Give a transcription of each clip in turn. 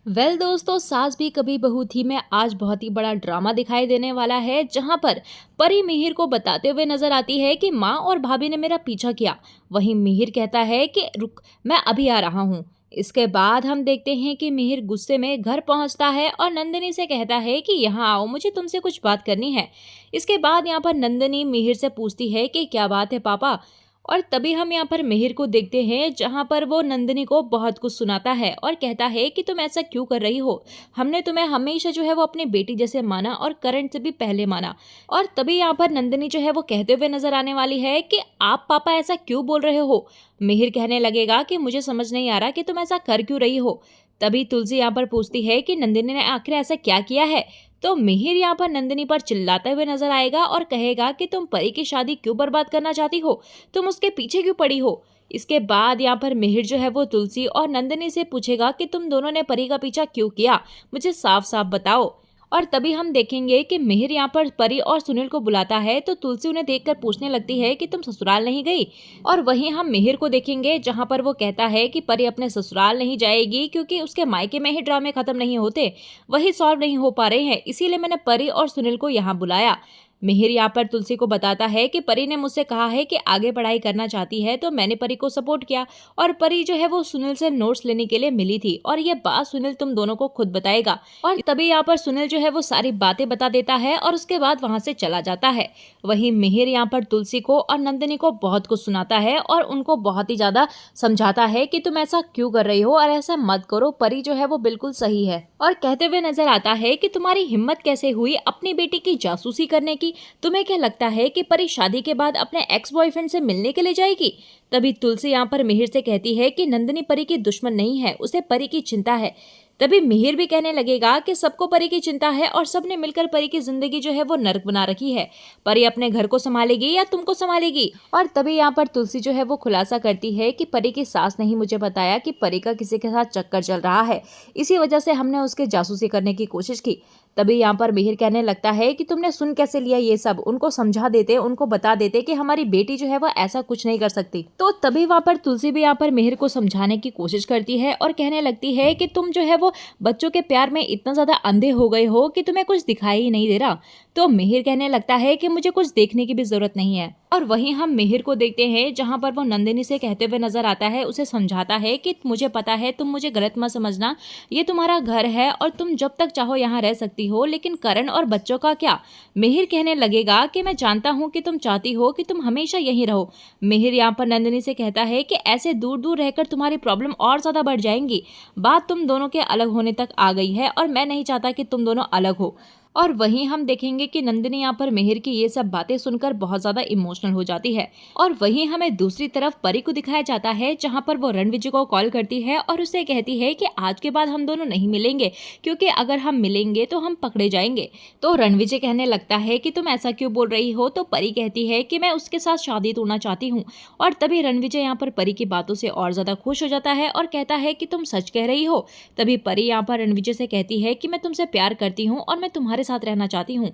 दोस्तों, सास भी कभी बहू थी में आज बहुत ही बड़ा ड्रामा दिखाई देने वाला है, जहां पर परी मिहिर को बताते हुए नजर आती है कि माँ और भाभी ने मेरा पीछा किया। वहीं मिहिर कहता है कि रुक, मैं अभी आ रहा हूँ। इसके बाद हम देखते हैं कि मिहिर गुस्से में घर पहुंचता है और नंदिनी से कहता है कि यहाँ आओ, मुझे तुमसे कुछ बात करनी है। इसके बाद यहाँ पर नंदिनी मिहिर से पूछती है कि क्या बात है पापा। और तभी हम यहाँ पर मिहिर को देखते हैं, जहाँ पर वो नंदिनी को बहुत कुछ सुनाता है और कहता है कि तुम ऐसा क्यों कर रही हो। हमने तुम्हें हमेशा जो है वो अपनी बेटी जैसे माना और करण से भी पहले माना। और तभी यहाँ पर नंदिनी जो है वो कहते हुए नजर आने वाली है कि आप पापा ऐसा क्यों बोल रहे हो। मिहिर कहने लगेगा कि मुझे समझ नहीं आ रहा कि तुम ऐसा कर क्यों रही हो। तभी तुलसी यहाँ पर पूछती है कि नंदिनी ने आखिर ऐसा क्या किया है। तो मिहिर यहाँ पर नंदिनी पर चिल्लाते हुए नजर आएगा और कहेगा कि तुम परी की शादी क्यों बर्बाद करना चाहती हो, तुम उसके पीछे क्यों पड़ी हो। इसके बाद यहाँ पर मिहिर जो है वो तुलसी और नंदिनी से पूछेगा कि तुम दोनों ने परी का पीछा क्यों किया, मुझे साफ साफ बताओ। और तभी हम देखेंगे कि मिहिर यहाँ पर परी और सुनील को बुलाता है, तो तुलसी उन्हें देखकर पूछने लगती है कि तुम ससुराल नहीं गई। और वहीं हम मिहिर को देखेंगे, जहाँ पर वो कहता है कि परी अपने ससुराल नहीं जाएगी क्योंकि उसके मायके में ही ड्रामे खत्म नहीं होते, वही सॉल्व नहीं हो पा रहे हैं, इसीलिए मैंने परी और सुनील को यहाँ बुलाया। मिहिर यहाँ पर तुलसी को बताता है कि परी ने मुझसे कहा है कि आगे पढ़ाई करना चाहती है, तो मैंने परी को सपोर्ट किया और परी जो है वो सुनील से नोट्स लेने के लिए मिली थी, और ये बात सुनील तुम दोनों को खुद बताएगा। और तभी यहाँ पर सुनील जो है वो सारी बातें बता देता है और उसके बाद वहां से चला जाता है। वहीं मिहिर यहाँ पर तुलसी को और नंदिनी को बहुत कुछ सुनाता है और उनको बहुत ही ज्यादा समझाता है कि तुम ऐसा क्यों कर रही हो और ऐसा मत करो, परी जो है वो बिल्कुल सही है। और कहते हुए नजर आता है कि तुम्हारी हिम्मत कैसे हुई अपनी बेटी की जासूसी करने की, तुम्हें क्या लगता है कि परी शादी के बाद अपने एक्स बॉयफ्रेंड से मिलने के लिए जाएगी। तभी तुलसी यहाँ पर मिहिर से कहती है कि नंदिनी परी की दुश्मन नहीं है, उसे परी की चिंता है। तभी मिहिर भी कहने लगेगा कि सबको परी की चिंता है और सबने मिलकर परी की जिंदगी जो है वो नर्क बना रखी है, परी अपने घर को संभालेगी या तुमको संभालेगी। और तभी यहाँ पर तुलसी जो है वो खुलासा करती है कि परी की सास ने ही मुझे बताया कि परी का किसी के साथ चक्कर चल रहा है, इसी वजह से हमने उसके जासूसी करने की कोशिश की। तभी यहाँ पर मिहिर कहने लगता है कि तुमने सुन कैसे लिया ये सब, उनको समझा देते, उनको बता देते कि हमारी बेटी जो है वो ऐसा कुछ नहीं कर सकती। तो तभी वहाँ पर तुलसी भी यहाँ पर मिहिर को समझाने की कोशिश करती है और कहने लगती है कि तुम जो है वो बच्चों के प्यार में इतना ज्यादा अंधे हो गए हो कि तुम्हें कुछ दिखाई ही नहीं दे रहा। तो मिहिर कहने लगता है कि मुझे कुछ देखने की भी जरूरत नहीं है। और वहीं हम मिहिर को देखते हैं, जहां पर वो नंदिनी से कहते हुए नजर आता है, उसे समझाता है कि मुझे पता है, तुम मुझे गलत मत समझना, ये तुम्हारा घर है और तुम जब तक चाहो यहाँ रह सकती हो, लेकिन करण और बच्चों का क्या। मिहिर कहने लगेगा कि मैं जानता हूँ कि तुम चाहती हो कि तुम हमेशा यहीं रहो। मिहिर यहाँ पर नंदिनी से कहता है कि ऐसे दूर दूर रहकर तुम्हारी प्रॉब्लम और ज्यादा बढ़ जाएंगी, बात तुम दोनों के अलग होने तक आ गई है और मैं नहीं चाहता कि तुम दोनों अलग हो। और वहीं हम देखेंगे कि नंदिनी यहाँ पर मिहिर की ये सब बातें सुनकर बहुत ज्यादा इमोशनल हो जाती है। और वहीं हमें दूसरी तरफ परी को दिखाया जाता है, जहाँ पर वो रणविजय को कॉल करती है और उसे कहती है कि आज के बाद हम दोनों नहीं मिलेंगे, क्योंकि अगर हम मिलेंगे तो हम पकड़े जाएंगे। तो रणविजय कहने लगता है कि तुम ऐसा क्यों बोल रही हो। तो परी कहती है कि मैं उसके साथ शादी तोड़ना चाहती हूँ। और तभी रणविजय यहाँ पर परी की बातों से और ज्यादा खुश हो जाता है और कहता है कि तुम सच कह रही हो। तभी परी यहाँ पर रणविजय से कहती है कि मैं तुमसे प्यार करती हूँ और मैं तुम्हारे साथ रहना चाहती हूँ,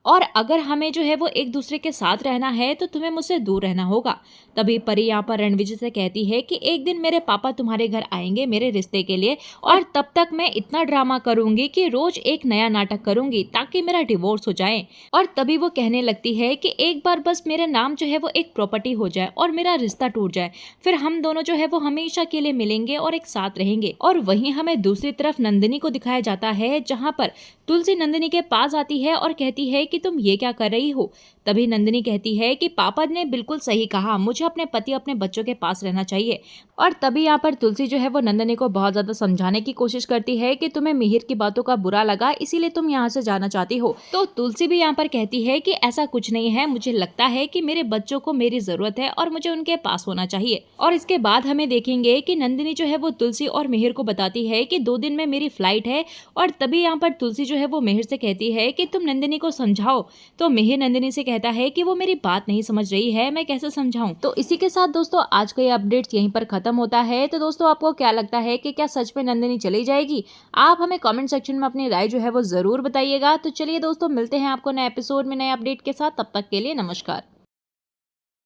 और अगर हमें जो है वो एक दूसरे के साथ रहना है तो तुम्हें मुझसे दूर रहना होगा। तभी परी यहाँ पर रणविजय से कहती है कि एक दिन मेरे पापा तुम्हारे घर आएंगे मेरे रिश्ते के लिए, और तब तक मैं इतना ड्रामा करूंगी कि रोज एक नया नाटक करूंगी ताकि मेरा डिवोर्स हो जाए। और तभी वो कहने लगती है कि एक बार बस मेरा नाम जो है वो एक प्रॉपर्टी हो जाए और मेरा रिश्ता टूट जाए, फिर हम दोनों जो है वो हमेशा के लिए मिलेंगे और एक साथ रहेंगे। और वहीं हमें दूसरी तरफ नंदिनी को दिखाया जाता है, जहाँ पर तुलसी नंदिनी के पास आती है और कहती है कि तुम ये क्या कर रही हो। तभी नंदिनी कहती है कि पापा ने बिल्कुल सही कहा, मुझे अपने पति अपने बच्चों के पास रहना चाहिए। और तभी यहाँ पर तुलसी जो है वो नंदिनी को बहुत ज्यादा समझाने की कोशिश करती है कि तुम्हें मिहिर की बातों का बुरा लगा, इसीलिए तुम यहाँ से जाना चाहती हो। तो तुलसी भी यहाँ पर कहती है कि ऐसा कुछ नहीं है, मुझे लगता है कि मेरे बच्चों को मेरी जरूरत है और मुझे उनके पास होना चाहिए। और इसके बाद हमें देखेंगे कि नंदिनी जो है वो तुलसी और मिहिर को बताती है कि 2 दिन में मेरी फ्लाइट है। और तभी यहाँ पर तुलसी जो है वो मिहिर से कहती है कि तुम नंदिनी को समझाओ। तो मिहिर नंदिनी से कहता है कि वो मेरी बात नहीं समझ रही है, मैं कैसे समझाऊं। तो इसी के साथ दोस्तों आज का ये अपडेट यहीं पर खत्म होता है। तो दोस्तों आपको क्या लगता है कि क्या सच में नंदिनी चली जाएगी? आप हमें कमेंट सेक्शन में अपनी राय जो है वो जरूर बताइएगा। तो चलिए दोस्तों, मिलते हैं आपको नए एपिसोड में नए अपडेट के साथ, तब तक के लिए नमस्कार।